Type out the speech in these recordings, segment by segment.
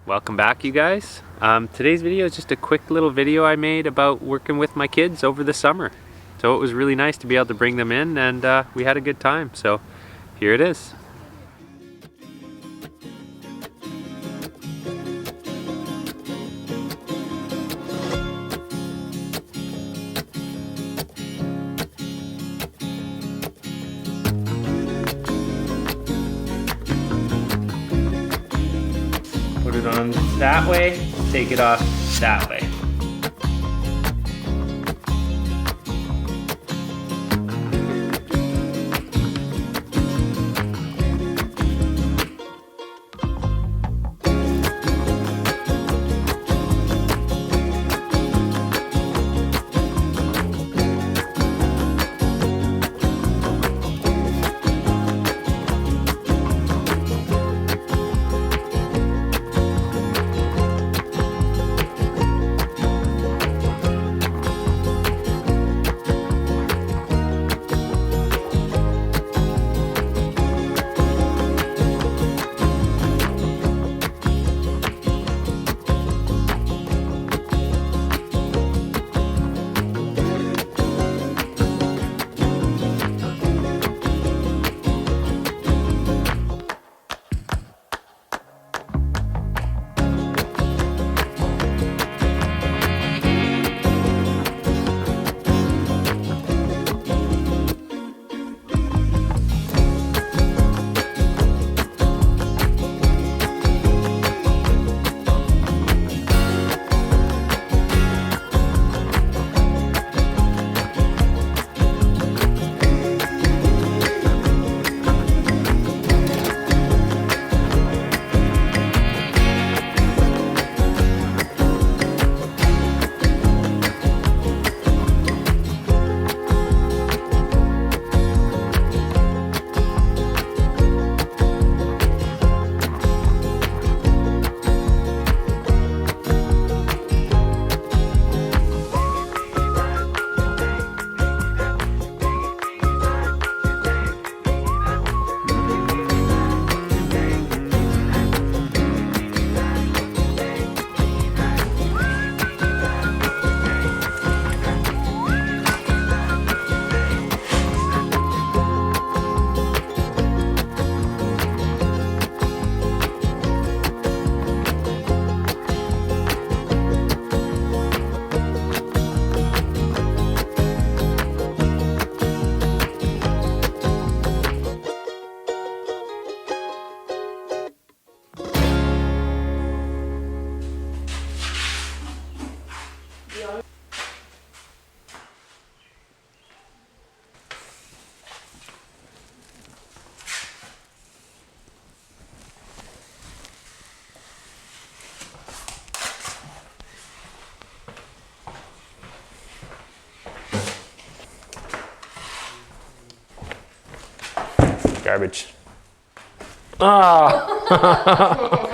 Welcome back, you guys. Today's video is just a quick little video I made about working with my kids over the summer. So it was really nice to be able to bring them in, and we had a good time. So here it is. Put it on that way, take it off that way. Garbage. Ah!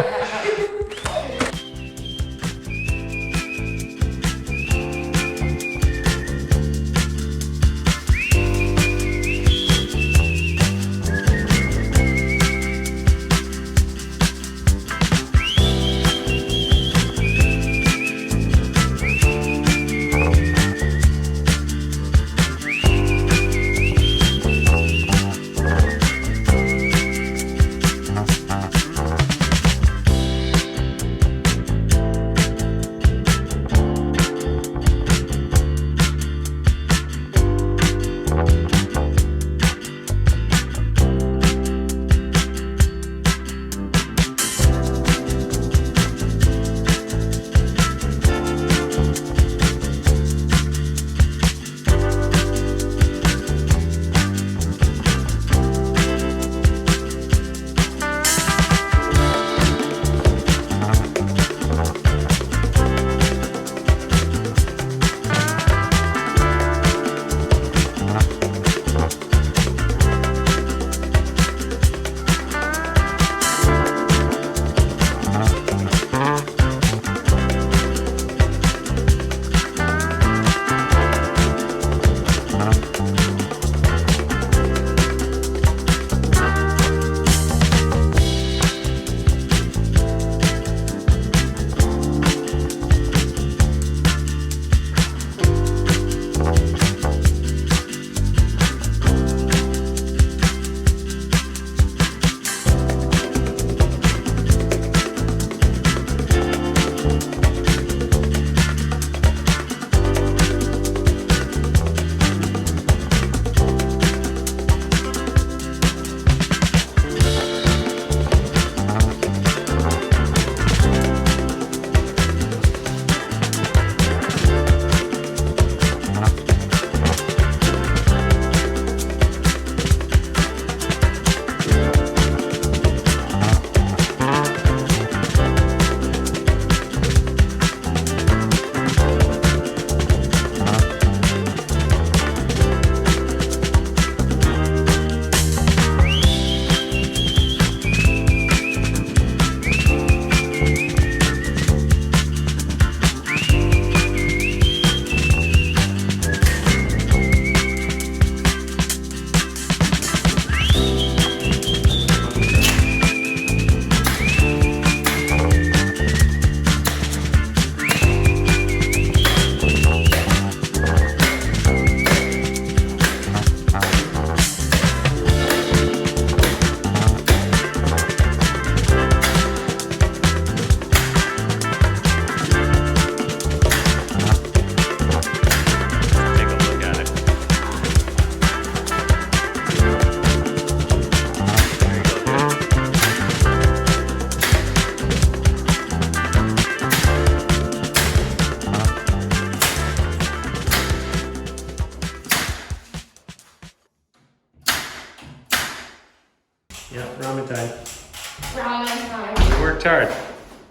worked hard.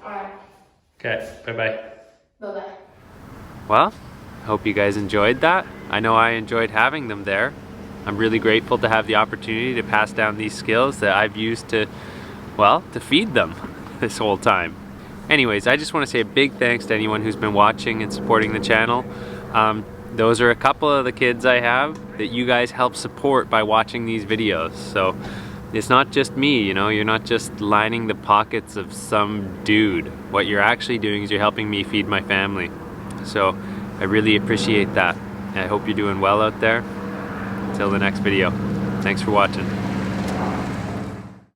Alright. Okay, bye-bye. Bye-bye. Well, I hope you guys enjoyed that. I know I enjoyed having them there. I'm really grateful to have the opportunity to pass down these skills that I've used to, well, to feed them this whole time. Anyways, I just want to say a big thanks to anyone who's been watching and supporting the channel. Those are a couple of the kids I have that you guys help support by watching these videos. So it's not just me, you know, you're not just lining the pockets of some dude. What you're actually doing is you're helping me feed my family. So I really appreciate that. I hope you're doing well out there. Until the next video. Thanks for watching.